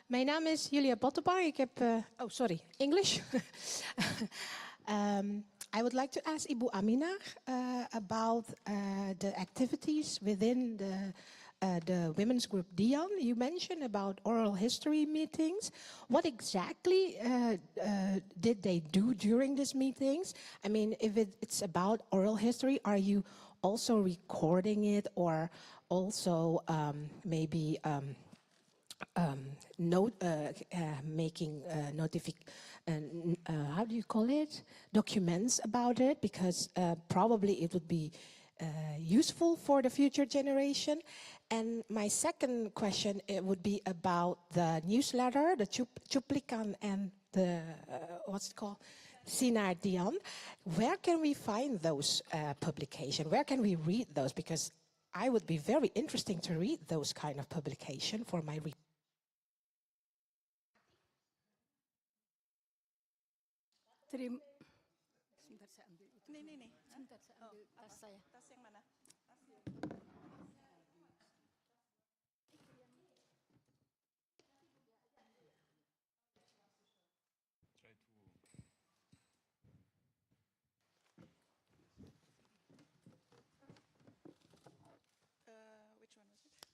Mijn naam is Julia Bottebar. Ik heb... oh, sorry. English? I would like to ask Ibu Aminah about the activities within the women's group Dion. You mentioned about oral history meetings. What exactly did they do during these meetings? I mean, if it's about oral history, are you also recording it or also maybe making how do you call it? Documents about it, because probably it would be useful for the future generation. And my second question would be about the newsletter, the Cuplikan and the, what's it called? Sinar Dion. Where can we find those publications? Where can we read those? Because I would be very interesting to read those kind of publication for my reading. Sebentar saya ambil itu. Nih. Sebentar saya ambil tas saya. Tas yang mana? Try to. Which one was it?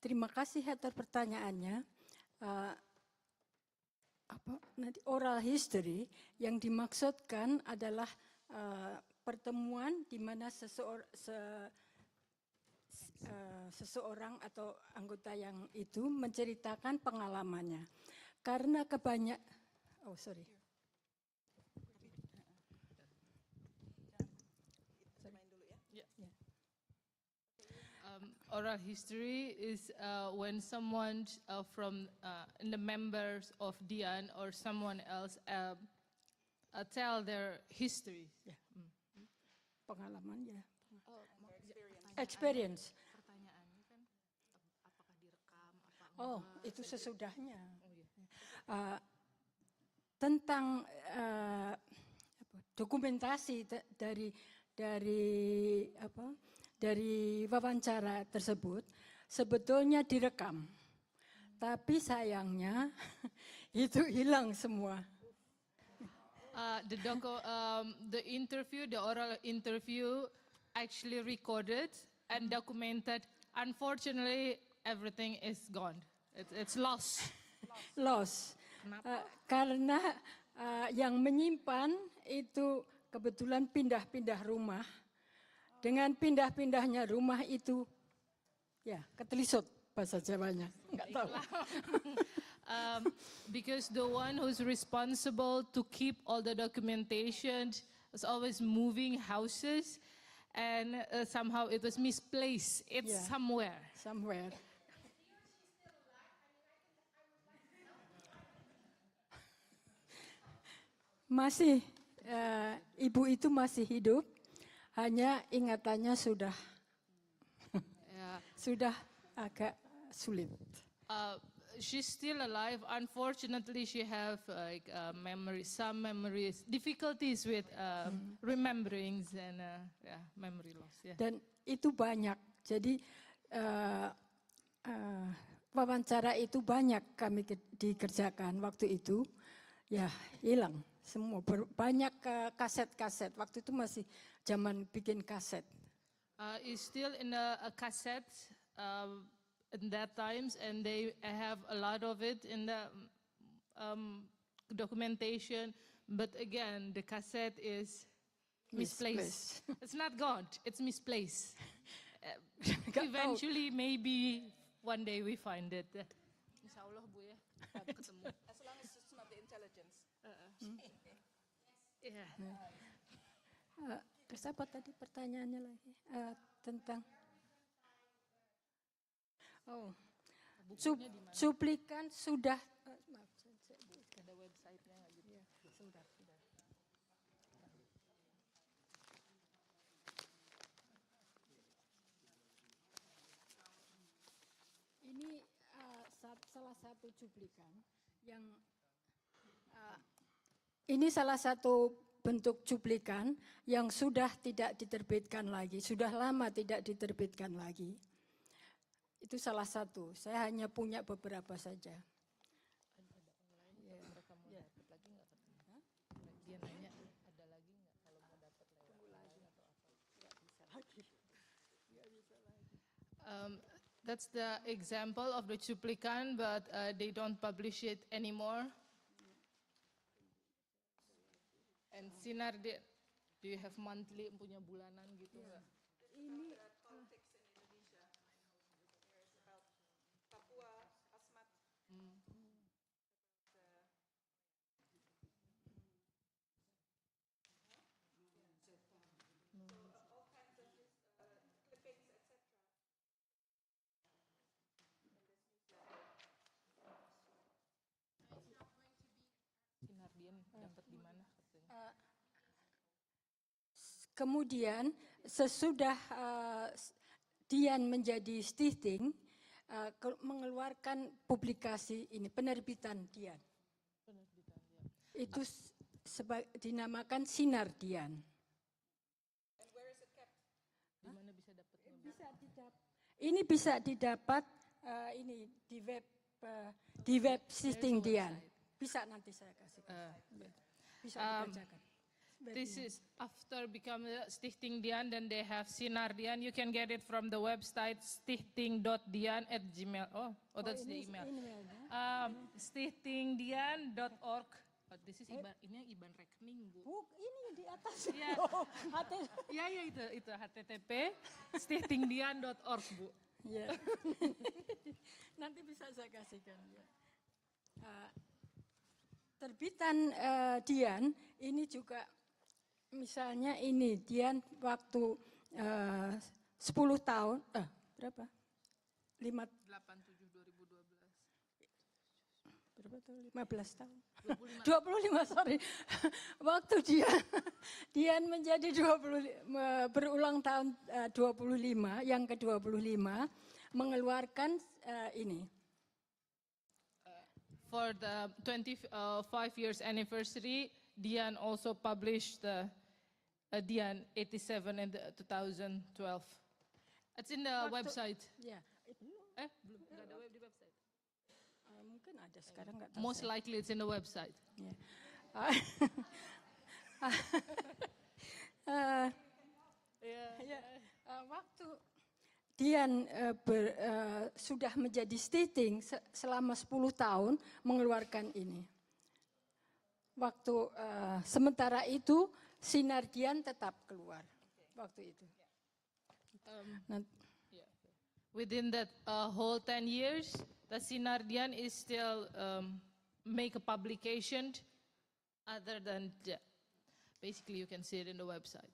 Terima kasih atas pertanyaannya. Nanti oral history yang dimaksudkan adalah pertemuan di mana seseorang atau anggota yang itu menceritakan pengalamannya. Karena oral history is when someone from in the members of Dian or someone else tell their history. Yeah. Pengalaman ya. Experience. Pertanyaannya kan apakah direkam apa enggak? Oh, itu sesudahnya. Tentang dokumentasi dari wawancara tersebut sebetulnya direkam, tapi sayangnya itu hilang semua. The oral interview actually recorded and documented. Unfortunately, everything is gone. It's lost. Lost. Karena yang menyimpan itu kebetulan pindah-pindah rumah. Dengan pindah-pindahnya rumah itu, ya ketelisut bahasa Jawanya, nggak tahu. Because the one who's responsible to keep all the documentation is always moving houses, and somehow it was misplaced. It's somewhere. Somewhere. Masih, ibu itu masih hidup. Hanya ingatannya sudah agak sulit. She's still alive. Unfortunately, she have some memories, difficulties with rememberings and memory loss. Yeah. Dan itu banyak. Jadi wawancara itu banyak kami dikerjakan waktu itu. Ya hilang semua. Banyak kaset-kaset. Waktu itu masih zaman bikin kaset. Is still in a cassette in that times, and they have a lot of it in the documentation. But again, the cassette is misplaced. It's not gone. It's misplaced. Eventually, maybe one day we find it. Insya Allah, Bu ya, ketemu. As long as it's not the intelligence. Yeah. Terus apa tadi pertanyaannya lagi tentang? Oh, cuplikan sudah. Maaf, Ada website-nya nggak gitu? Ya, sebentar. Ini salah satu cuplikan yang ini salah satu bentuk cuplikan yang sudah tidak diterbitkan lagi, sudah lama tidak diterbitkan lagi. Itu salah satu. Saya hanya punya beberapa saja. Dia nanya ada lagi nggak kalau mau dapat lewat online atau apa? That's the example of the cuplikan, but they don't publish it anymore. And Sinar, do you have monthly, punya bulanan gitu nggak? Ini Politics in Indonesia. There's about Papua, Asmat. All kinds of clippings, etc. Sinar dia dapat di mana katanya? kemudian sesudah Dian menjadi stichting, mengeluarkan publikasi ini, penerbitan Dian. Penerbitan dia. Itu dinamakan Sinar Dian. And where is it kept? Di mana bisa dapatnya? Ini bisa didapat ini di web stichting Dian. Bisa nanti saya kasih. Bisa dibacakan. This is after becoming Stichting Dian, then they have Sinar Dian. You can get it from the website stichting.dian@gmail. Oh, that's the email. Stichtingdian.org. Oh, this is ini IBAN rekening, Bu. Ini di atas. Iya. Iya itu http stichtingdian.org, Bu. Ya. Nanti bisa saya kasihkan. Terbitan Dian ini juga misalnya ini Dian waktu 10 tahun berapa? 87 2012. Berapa tahun? 15 tahun. 25 sorry. Waktu Dian menjadi 20 berulang tahun 25, yang ke-25 mengeluarkan ini. For the 25 years anniversary, Dian also published the Dian 87 in 2012. It's in the website. Ya, Belum, nggak ada web di website. mungkin ada sekarang nggak tahu. Most likely it's in the website. Ya. Waktu Dian sudah menjadi stichting selama 10 tahun mengeluarkan ini. Waktu sementara itu Sinar Dian tetap keluar waktu itu. Within that whole 10 years, the Sinar Dian is still make a publication other than basically you can see it in the website.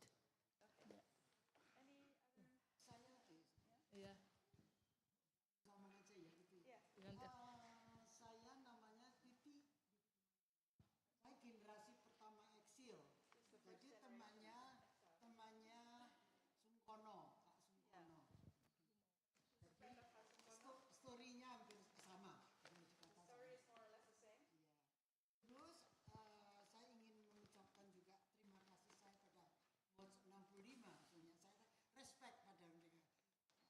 Saya namanya Titi. Saya generasi pertama eksil. Jadi temannya Sungkono, Pak Sungkono. Story-nya hampir sama. Story is more or less the same. Terus saya ingin mengucapkan juga terima kasih saya pada Watch65. Soalnya saya respect pada mereka.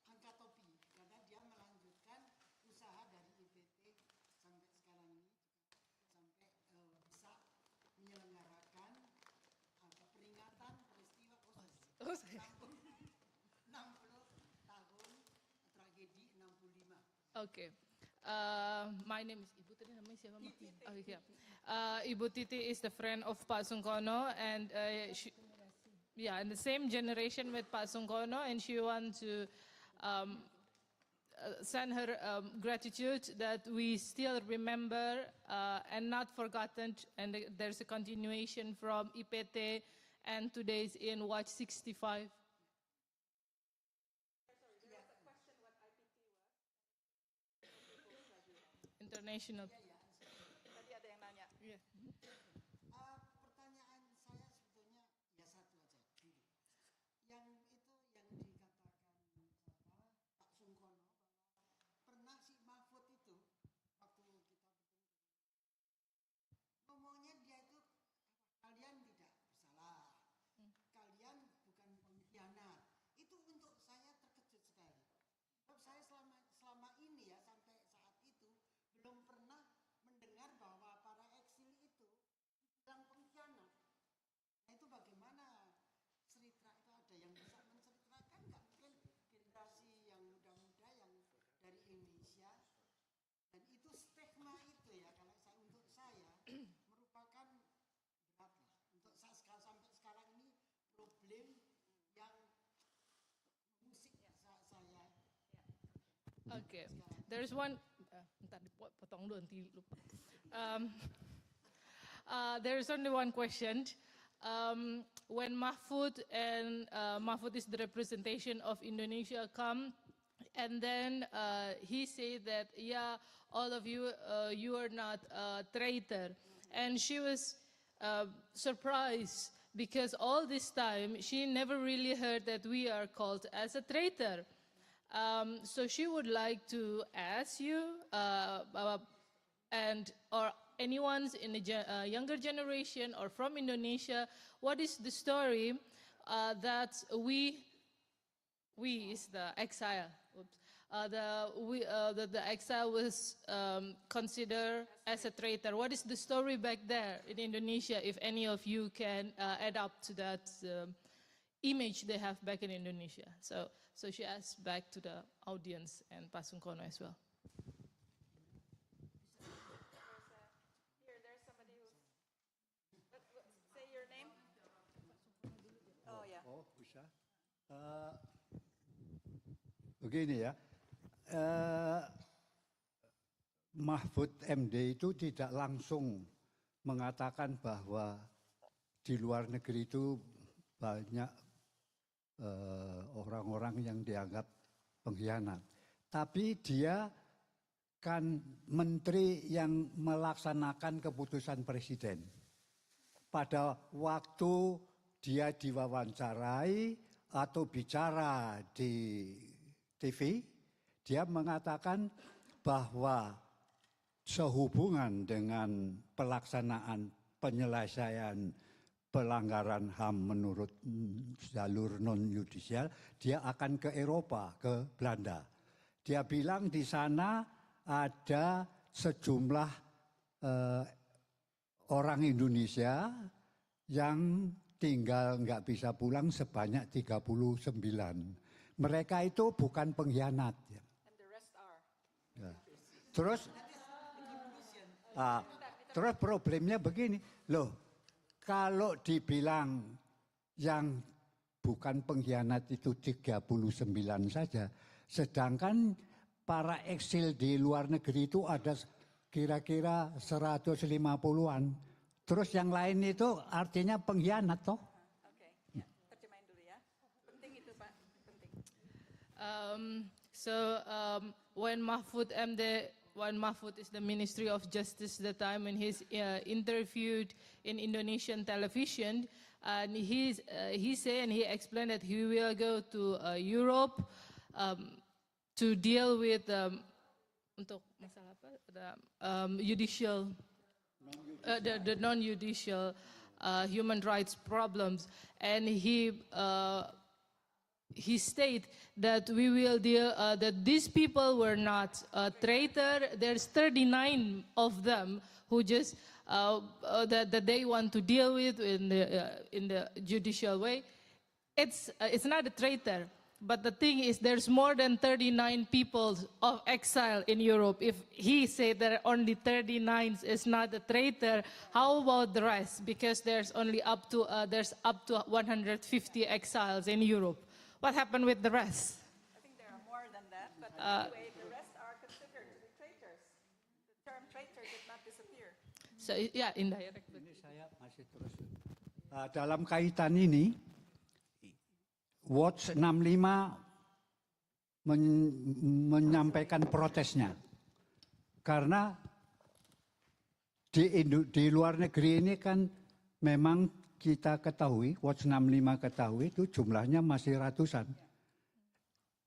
Angkat topi karena dia melanjutkan usaha dari IPT sampai sekarang ini sampai bisa menyelenggarakan peringatan peristiwa 60 tahun tragedi 65. Okay. My name is Ibu tadi namanya siapa? Oh, yeah. Ibu Titi is the friend of Pak Sungkono and in the same generation with Pak Sungkono, and she wants to send her gratitude that we still remember and not forgotten, and there's a continuation from IPT and today's in Watch65. International. Tadi ada yang nanya. Pertanyaan saya sebetulnya ya satu aja. Yang itu yang dikatakan Pak Sungkono bahwa pernah si Mahfud itu waktu kita bertemu ngomongnya dia itu kalian tidak bersalah, kalian bukan pengkhianat. Itu untuk saya terkejut sekali. Sebab saya selama Okay, there's one. Ntar dipotong dulu nanti lupa. There's only one question. When Mahfud and Mahfud is the representation of Indonesia come, and then he said that yeah, all of you, you are not a traitor, and she was surprised because all this time she never really heard that we are called as a traitor. So she would like to ask you and or anyone in the younger generation or from Indonesia, what is the story that we is the exile. Oops. The exile was considered as a traitor. What is the story back there in Indonesia? If any of you can add up to that image they have back in Indonesia. So she asked back to the audience and Pak Sungkono as well. There's somebody who. Say your name. Oh ya. Oh, bisa. Begini ya, Mahfud MD itu tidak langsung mengatakan bahwa di luar negeri itu banyak orang-orang yang dianggap pengkhianat. Tapi dia kan menteri yang melaksanakan keputusan presiden. Pada waktu dia diwawancarai atau bicara di TV, dia mengatakan bahwa sehubungan dengan pelaksanaan penyelesaian pelanggaran HAM menurut jalur non-yudisial, dia akan ke Eropa, ke Belanda. Dia bilang di sana ada sejumlah orang Indonesia yang tinggal nggak bisa pulang sebanyak 39. Mereka itu bukan pengkhianat. And the rest are. Ya. Terus problemnya begini, loh, kalau dibilang yang bukan pengkhianat itu 39 saja, sedangkan para eksil di luar negeri itu ada kira-kira 150-an. Terus yang lain itu artinya pengkhianat toh? Oke, ya, terjemahin dulu ya. Penting itu Pak, penting. When Mahfud is the Ministry of Justice the time when he's interviewed in Indonesian television, and he said and he explained that he will go to Europe to deal with untuk masalah apa the judicial the non-judicial human rights problems, and he stated that we will deal that these people were not a traitor. There's 39 of them who just that they want to deal with in the judicial way. It's not a traitor. But the thing is, there's more than 39 people of exile in Europe. If he said that only 39 is not a traitor, how about the rest? Because there's up to 150 exiles in Europe. What happened with the rest? I think there are more than that, but anyway, the rest are considered to be traitors. The term traitor did not disappear. So yeah, indirect. Ini saya masih terus. Dalam kaitan ini, Watch 65 menyampaikan protesnya. Karena di luar negeri ini kan memang kita ketahui, Watch 65 ketahui itu jumlahnya masih ratusan.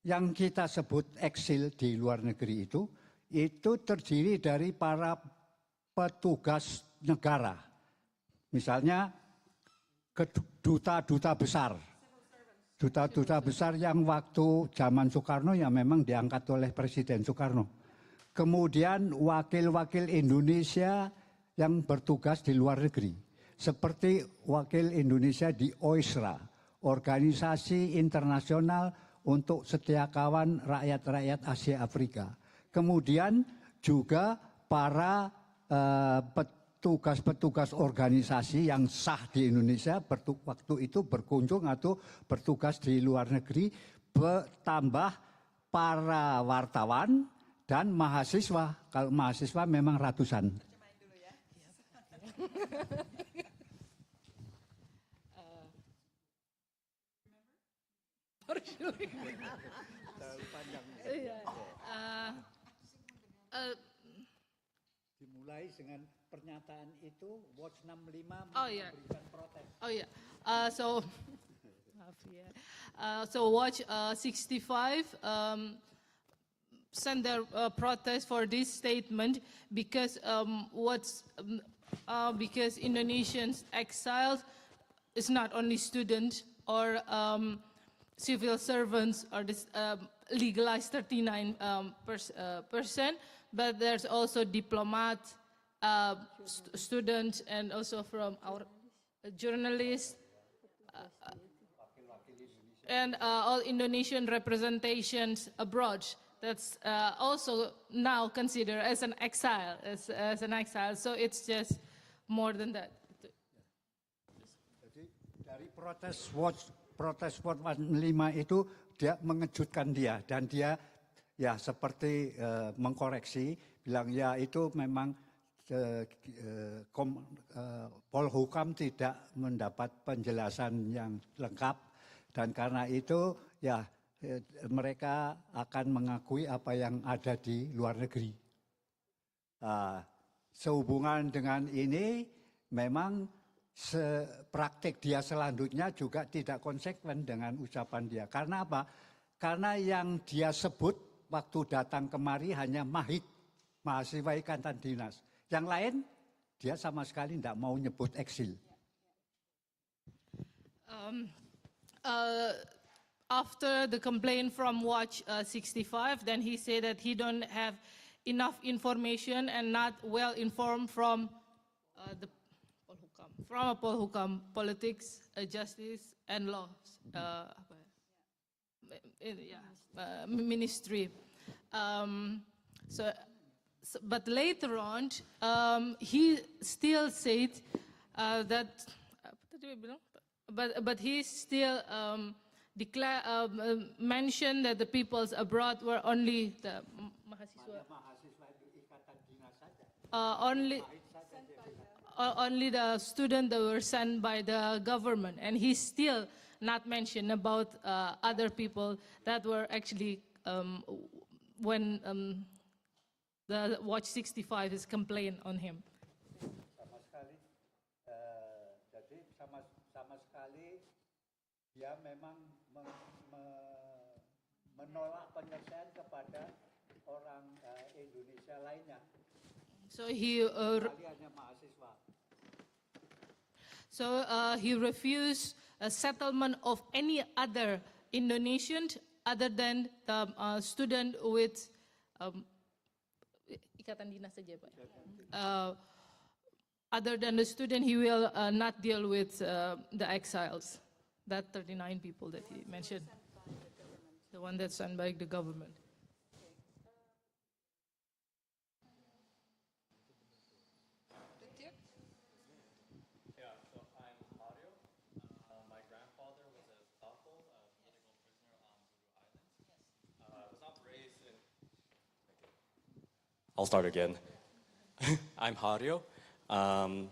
Yang kita sebut eksil di luar negeri itu terdiri dari para petugas negara. Misalnya duta-duta besar. Duta-duta besar yang waktu zaman Soekarno ya memang diangkat oleh Presiden Soekarno. Kemudian wakil-wakil Indonesia yang bertugas di luar negeri. Seperti wakil Indonesia di OISRA, Organisasi Internasional untuk Setiakawan Rakyat-Rakyat Asia Afrika. Kemudian juga para petugas-petugas organisasi yang sah di Indonesia waktu itu berkunjung atau bertugas di luar negeri, bertambah para wartawan dan mahasiswa. Kalau mahasiswa memang ratusan. Terjemahin dulu ya. Dimulai dengan pernyataan itu, Watch 65 Oh, yeah. memberikan protes. Oh yeah. So Watch 65 sent their protest for this statement because because Indonesians exiled is not only students or civil servants or this legalized 39%, but there's also diplomats, students, and also from our journalists, and all Indonesian representations abroad. That's also now considered as an exile, as an exile. So it's just more than that. Jadi dari protes Watch 65 itu dia mengejutkan dia dan dia ya seperti mengkoreksi bilang ya itu memang Polhukam tidak mendapat penjelasan yang lengkap dan karena itu ya mereka akan mengakui apa yang ada di luar negeri. Sehubungan dengan ini memang praktik dia selanjutnya juga tidak konsekuen dengan ucapan dia. Karena apa? Karena yang dia sebut waktu datang kemari hanya mahit, mahasiswa ikatan dinas. Yang lain dia sama sekali tidak mau nyebut eksil. After the complaint from Watch 65, then he said that he don't have enough information and not well informed from the Polhukam, politics, justice, and laws ministry. But later on, he still said that. But he still mentioned that the peoples abroad were only the only the students that were sent by the government, and he still not mentioned about other people that were actually when the Watch 65 is complained on him. Jadi sama sekali dia memang menolak penyelesaian kepada orang Indonesia lainnya. So he hanya mahasiswa. So he refused a settlement of any other Indonesian other than the student with ikatan dinas saja, Pak. Other than the student, he will not deal with the exiles. That 39 people that he mentioned, the one that's sent by the government. I'll start again. I'm Hario.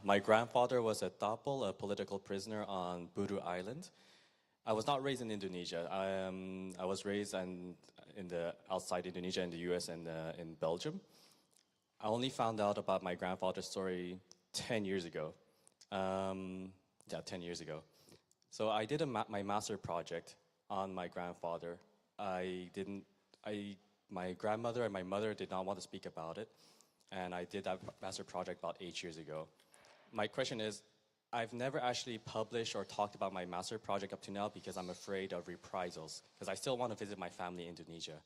My grandfather was a Tapol, a political prisoner on Buru Island. I was not raised in Indonesia. I was raised outside Indonesia in the US and in Belgium. I only found out about my grandfather's story 10 years ago. 10 years ago. So I did my master project on my grandfather. My grandmother and my mother did not want to speak about it, and I did that master project about 8 years ago. My question is, I've never actually published or talked about my master project up to now because I'm afraid of reprisals, because I still want to visit my family in Indonesia.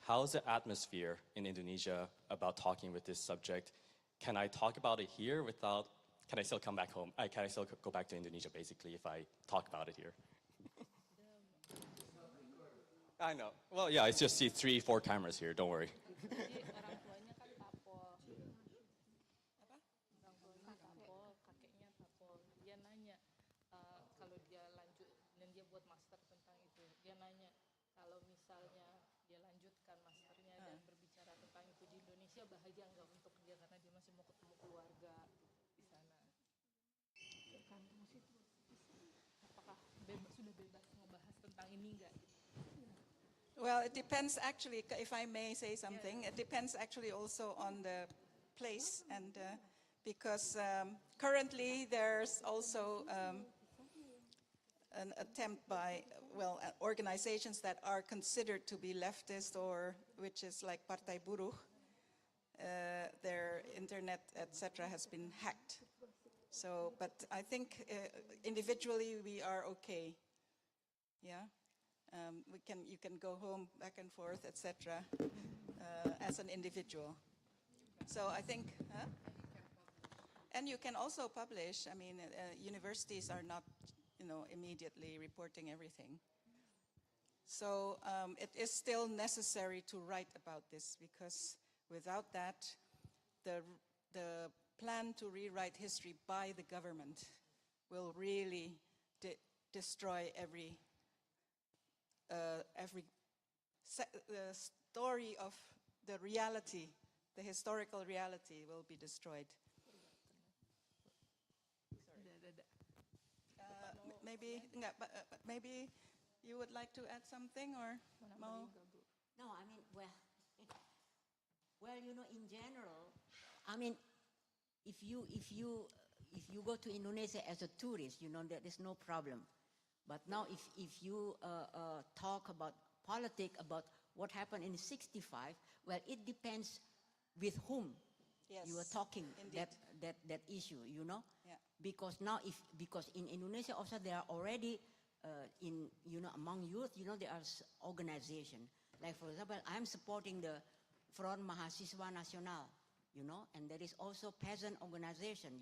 How's the atmosphere in Indonesia about talking with this subject? Can I talk about it here without, can I still come back home? Can I still go back to Indonesia, basically, if I talk about it here? I know. Well, yeah, I just see 3-4 cameras here. Don't worry. aja nggak untuk dia karena dia masih mau ketemu keluarga di sana. Apakah sudah bebas ngebahas tentang ini nggak? Well, it depends actually, if I may say something, it depends actually also on the place and because currently there's also an attempt by, well, organizations that are considered to be leftist or which is like Partai Buruh, their internet, etc., has been hacked. So, but I think individually we are okay. Yeah, you can go home back and forth, etc., as an individual. So I think, huh? And you can also publish. I mean, universities are not, immediately reporting everything. So it is still necessary to write about this because without that, the plan to rewrite history by the government will really destroy every the story of the reality, the historical reality will be destroyed. Maybe you would like to add something or Mo? No, I mean, well, in general, I mean, if you go to Indonesia as a tourist, there is no problem. But now, if you talk about politics, about what happened in '65, well, it depends with whom you are talking that issue, Yeah. Because now, because in Indonesia also there are already among youth, there are organization. Like for example, I'm supporting the Front Mahasiswa Nasional, and there is also peasant organization,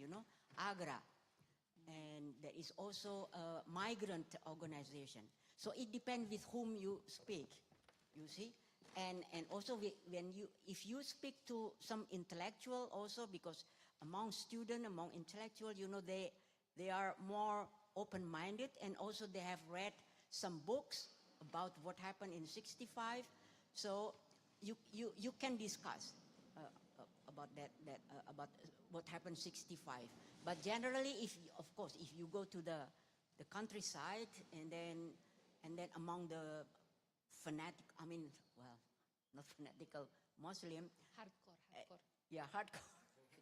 Agra. And there is also a migrant organization. So it depends with whom you speak, you see. And also if you speak to some intellectual also, because among students, among intellectuals, they are more open-minded, and also they have read some books about what happened in '65. So you can discuss about about what happened '65. But generally, of course, if you go to the countryside and then among the fanatic, I mean, well, not fanatical Muslim. Hardcore. Yeah, hardcore.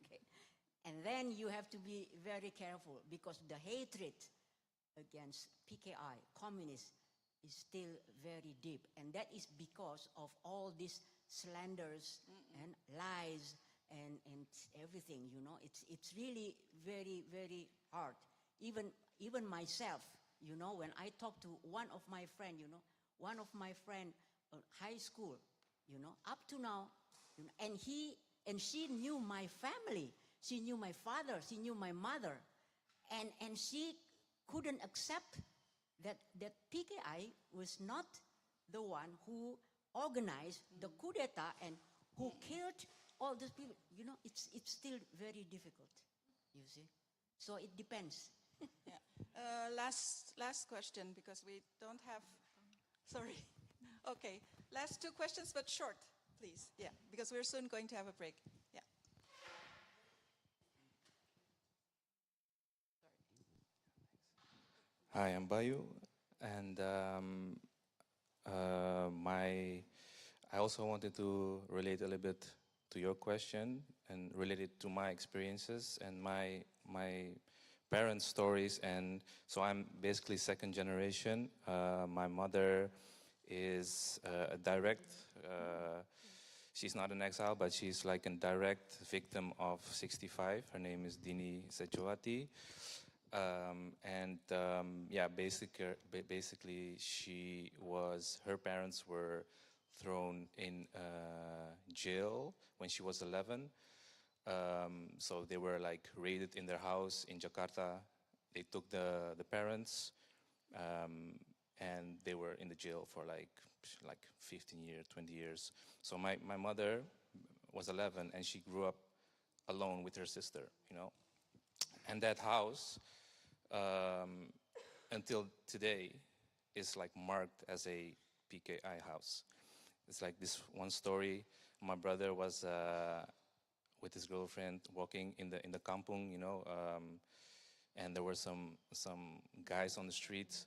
Okay. And then you have to be very careful because the hatred against PKI, communists, is still very deep. And that is because of all these slanders and lies and everything, It's really very, very hard. Even myself, when I talk to one of my friends, high school, up to now, and she knew my family. She knew my father, she knew my mother. And she couldn't accept that PKI was not the one who organized the coup d'etat and who killed all those people. It's still very difficult, you see. So it depends. Yeah. Last question because we don't have. Sorry. Okay. Last two questions, but short, please. Yeah, because we're soon going to have a break. Yeah. Hi, I'm Bayu, and I also wanted to relate a little bit to your question and relate it to my experiences and my parents' stories. And so I'm basically second generation. My mother is a direct. She's not an exile, but she's like a direct victim of '65. Her name is Dini Sejawati. Basically, her parents were thrown in jail when she was 11. So they were like raided in their house in Jakarta. They took the parents, and they were in the jail for like 15 years, 20 years. So my mother was 11, and she grew up alone with her sister, And that house, until today, is like marked as a PKI house. It's like this one story. My brother was with his girlfriend walking in the kampung, and there were some guys on the street.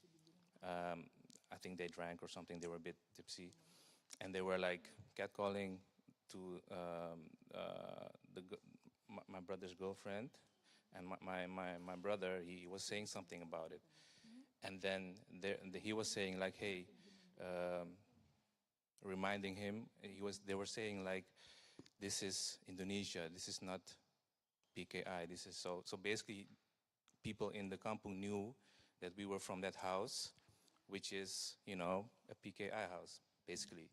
I think they drank or something. They were a bit tipsy, and they were like catcalling to my brother's girlfriend, and my brother. He was saying something about it, and then he was saying like, hey. Reminding him, they were saying like, this is Indonesia, this is not PKI, this is so basically people in the kampung knew that we were from that house, which is, a PKI house, basically.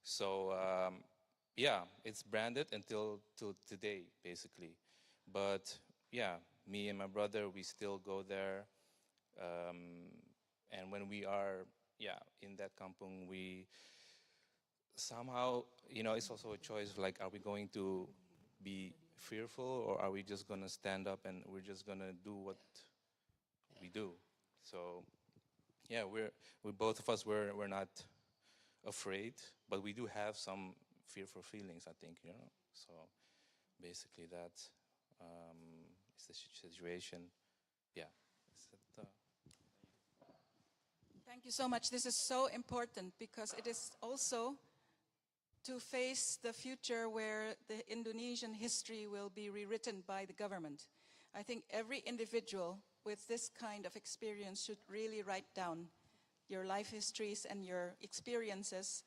So, yeah, it's branded until today, basically. But, yeah, me and my brother, we still go there. And when we are, in that kampung, we somehow, it's also a choice, like, are we going to be fearful, or are we just going to stand up and we're just going to do what we do? So, yeah, we both of us, we're not afraid, but we do have some fearful feelings, I think, So, basically, that is the situation. Yeah. Thank you so much. This is so important because it is also to face the future where the Indonesian history will be rewritten by the government. I think every individual with this kind of experience should really write down your life histories and your experiences,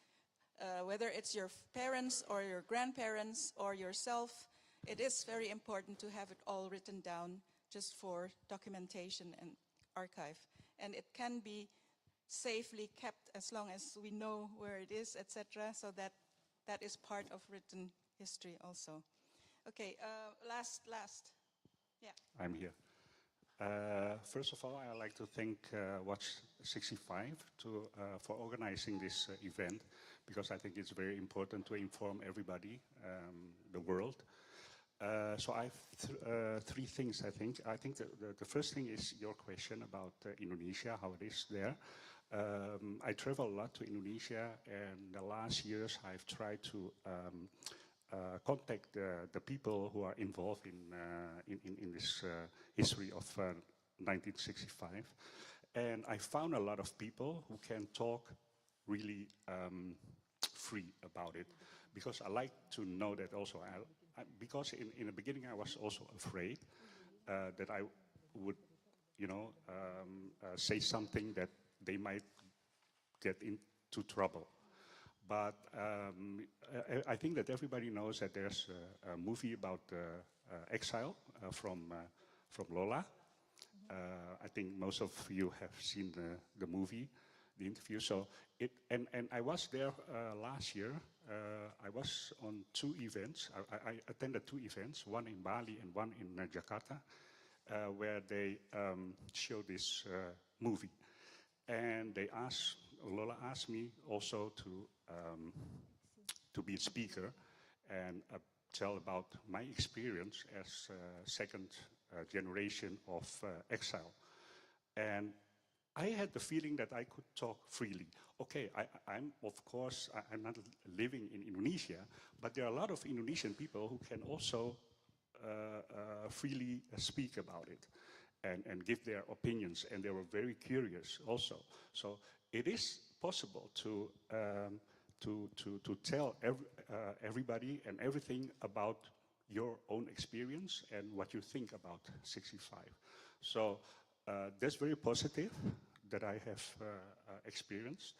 whether it's your parents or your grandparents or yourself. It is very important to have it all written down just for documentation and archive. And it can be safely kept as long as we know where it is, etc., so that is part of written history also. Okay, last. Yeah. I'm here. First of all, I'd like to thank Watch65 for organizing this event, because I think it's very important to inform everybody, the world. So I have three things, I think. I think the first thing is your question about Indonesia, how it is there. I travel a lot to Indonesia, and the last years I've tried to contact the people who are involved in this history of 1965. And I found a lot of people who can talk really free about it, because I like to know that also. Because in the beginning I was also afraid that I would, say something that they might get into trouble. But I think that everybody knows that there's a movie about exile from Lola. I think most of you have seen the movie, the interview. So and I was there last year. I was on two events. I attended two events, one in Bali and one in Jakarta, where they showed this movie. And Lola asked me also to be a speaker and tell about my experience as second generation of exile. And I had the feeling that I could talk freely. Okay, I'm not living in Indonesia, but there are a lot of Indonesian people who can also freely speak about it and give their opinions, and they were very curious also. So it is possible to tell everybody and everything about your own experience and what you think about 65. So that's very positive that I have experienced.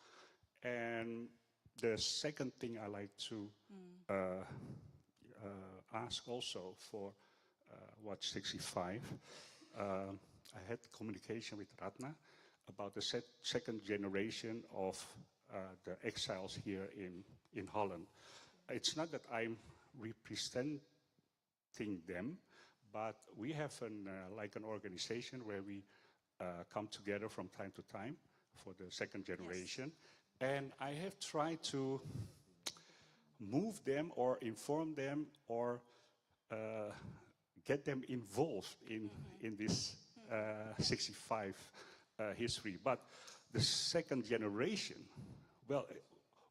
And the second thing I like to ask also for Watch 65, I had communication with Ratna about the second generation of the exiles here in Holland. It's not that I'm representing them, but we have like an organization where we come together from time to time for the second generation. Yes. And I have tried to move them or inform them or get them involved in this 65 history. But the second generation, well,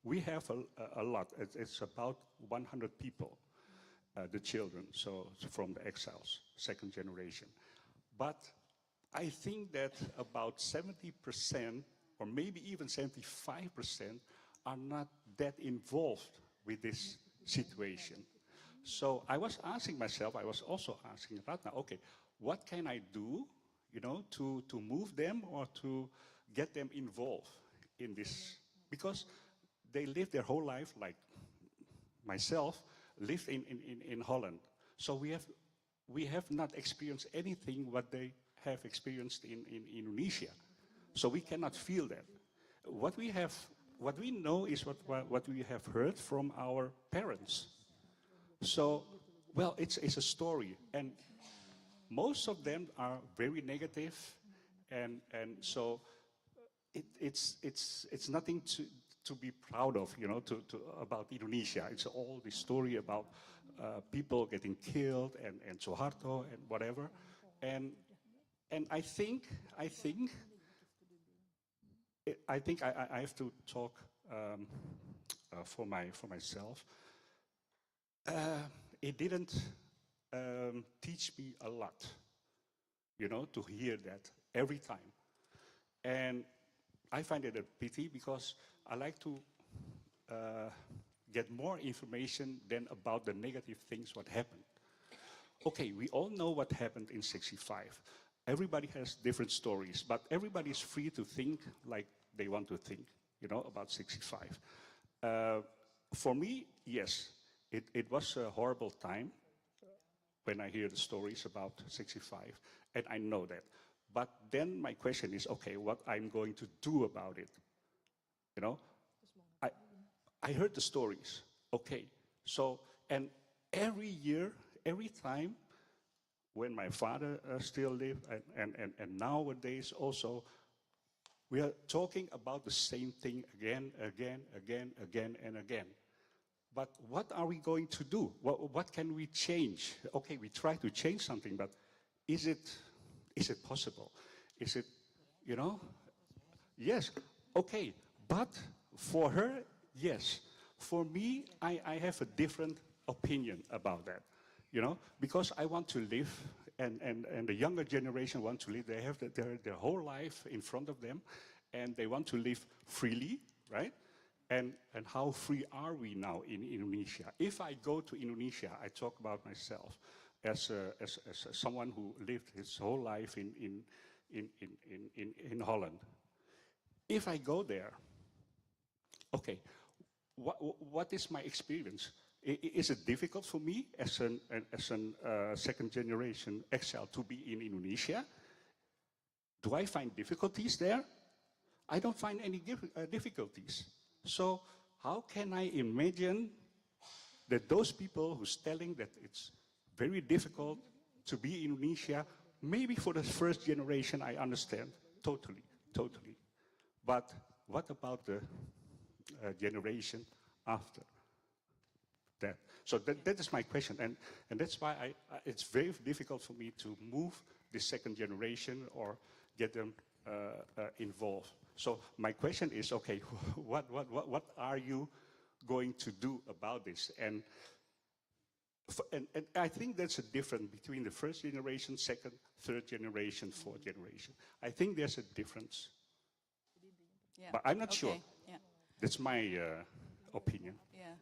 we have a lot. It's about 100 people. the children, so from the exiles, second generation. But I think that about 70% or maybe even 75% are not that involved with this situation. So I was asking myself, I was also asking Ratna, okay, what can I do, to move them or to get them involved in this? Because they live their whole life, like myself, lived in Holland. So we have not experienced anything what they have experienced in Indonesia. So we cannot feel that. What we know is what we have heard from our parents. So, well, it's a story, and most of them are very negative, and so it's nothing to be proud of, about Indonesia. It's all the story about people getting killed and Suharto and whatever, and I think I have to talk for myself. It didn't teach me a lot, to hear that every time. And I find it a pity because I like to get more information than about the negative things what happened. Okay, we all know what happened in 65. Everybody has different stories, but everybody is free to think like they want to think, about 65. For me, yes, it was a horrible time when I hear the stories about 65, and I know that. But then my question is, okay, what I'm going to do about it? I heard the stories, okay. So, and every year, every time, when my father still lived, and nowadays also, we are talking about the same thing again, and again. But what are we going to do? What can we change? Okay, we try to change something, but is it possible? Is it, Yes, okay, but for her, yes. For me, I have a different opinion about that, because I want to live, and the younger generation want to live. They have their whole life in front of them, and they want to live freely, right? And how free are we now in Indonesia? If I go to Indonesia, I talk about myself as someone who lived his whole life in Holland. If I go there, okay, what is my experience? Is it difficult for me as a second generation exile to be in Indonesia? Do I find difficulties there? I don't find any difficulties. So how can I imagine that those people who's telling that it's very difficult to be in Indonesia, maybe for the first generation, I understand, totally. But what about the generation after that? So that is my question, and that's why it's very difficult for me to move the second generation or get them involved. So my question is, okay, what are you going to do about this? And I think there's a difference between the first generation, second, third generation, fourth generation. I think there's a difference. Yeah. But I'm not sure. Yeah. That's my opinion. Yeah.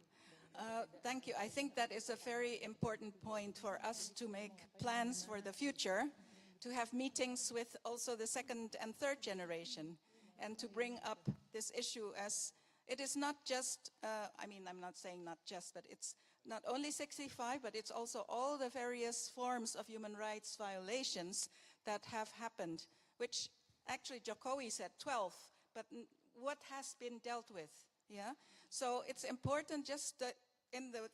Thank you. I think that is a very important point for us to make plans for the future, to have meetings with also the second and third generation, and to bring up this issue as it is not just, I'm not saying not just, but it's not only 65, but it's also all the various forms of human rights violations that have happened, which actually Jokowi said 12, but what has been dealt with, yeah? So it's important just that in the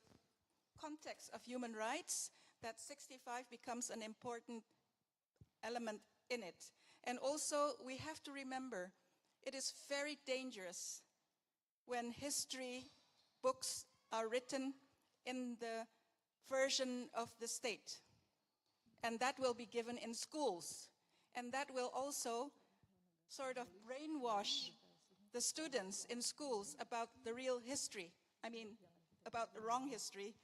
context of human rights, that 65 becomes an important element in it. And also, we have to remember, it is very dangerous when history books are written in the version of the state. And that will be given in schools. And that will also sort of brainwash the students in schools about the real history. About the wrong history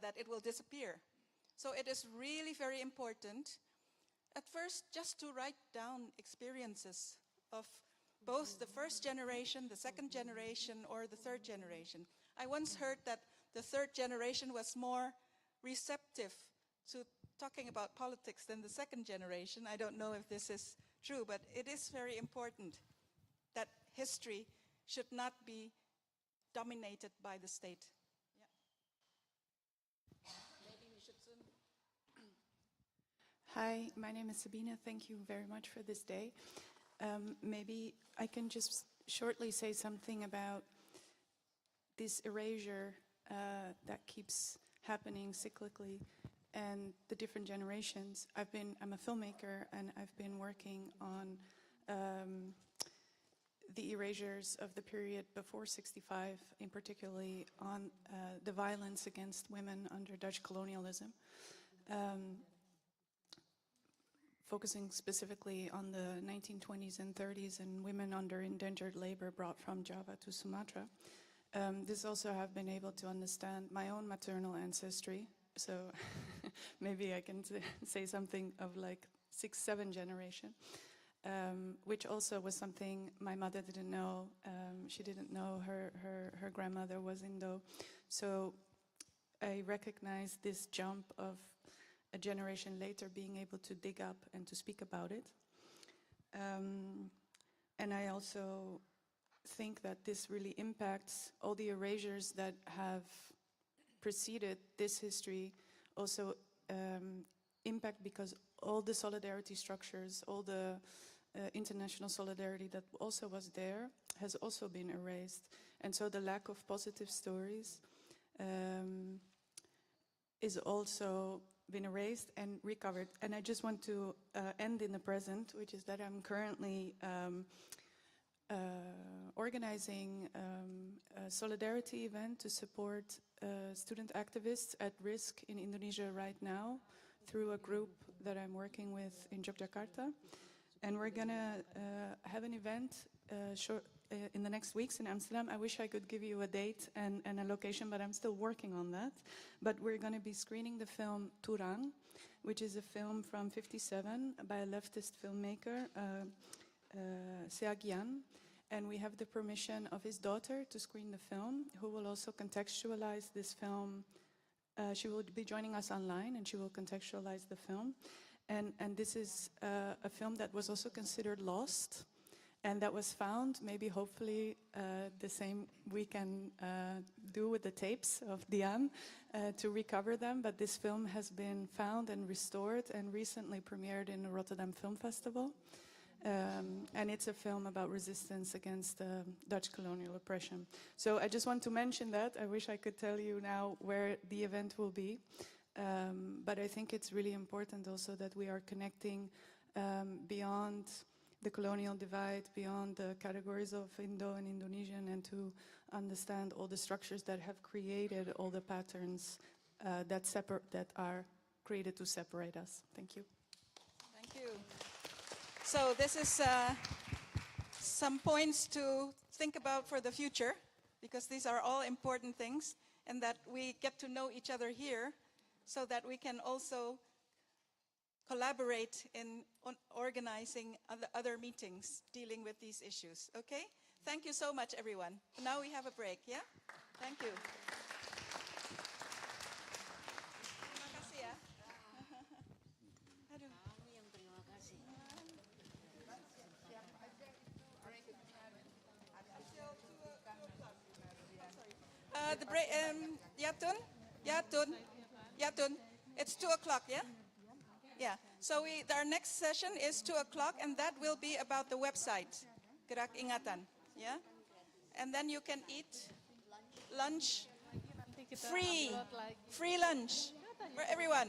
that it will disappear. So it is really very important, at first, just to write down experiences of both the first generation, the second generation, or the third generation. I once heard that the third generation was more receptive to talking about politics than the second generation. I don't know if this is true, but it is very important that history should not be dominated by the state. Hi, my name is Sabina. Thank you very much for this day. Maybe I can just shortly say something about this erasure that keeps happening cyclically and the different generations. I'm a filmmaker and I've been working on the erasures of the period before 65, in particularly on the violence against women under Dutch colonialism. Focusing specifically on the 1920s and 30s and women under indentured labor brought from Java to Sumatra. This also have been able to understand my own maternal ancestry, so maybe I can say something of like 6, 7 generation, which also was something my mother didn't know. She didn't know her grandmother was Indo. So I recognize this jump of a generation later being able to dig up and to speak about it. And I also think that this really impacts all the erasures that have preceded this history, also impact because all the solidarity structures, all the international solidarity that also was there has also been erased. And so the lack of positive stories is also been erased and recovered. And I just want to end in the present, which is that I'm currently organizing a solidarity event to support student activists at risk in Indonesia right now through a group that I'm working with in Yogyakarta. And we're gonna have an event in the next weeks in Amsterdam. I wish I could give you a date and a location, but I'm still working on that. But we're going to be screening the film Turang, which is a film from '57 by a leftist filmmaker, Seagian. And we have the permission of his daughter to screen the film, who will also contextualize this film. She will be joining us online, and she will contextualize the film. And this is a film that was also considered lost, and that was found. Maybe, hopefully, the same we can do with the tapes of Dian to recover them. But this film has been found and restored and recently premiered in the Rotterdam Film Festival. And it's a film about resistance against Dutch colonial oppression. So I just want to mention that. I wish I could tell you now where the event will be. But I think it's really important also that we are connecting beyond the colonial divide, beyond the categories of Indo and Indonesian, and to understand all the structures that have created all the patterns that are created to separate us. Thank you. Thank you. So this is some points to think about for the future, because these are all important things, and that we get to know each other here so that we can also collaborate in organizing other meetings dealing with these issues. Okay? Thank you so much, everyone. Now we have a break, yeah? Thank you. Terima kasih ya. Aduh. Kami yang terima kasih. The break, Yatun, it's 2 o'clock, yeah? Yeah, so our next session is 2 o'clock, and that will be about the website, Gerak Ingatan, yeah? And then you can eat lunch, free lunch for everyone.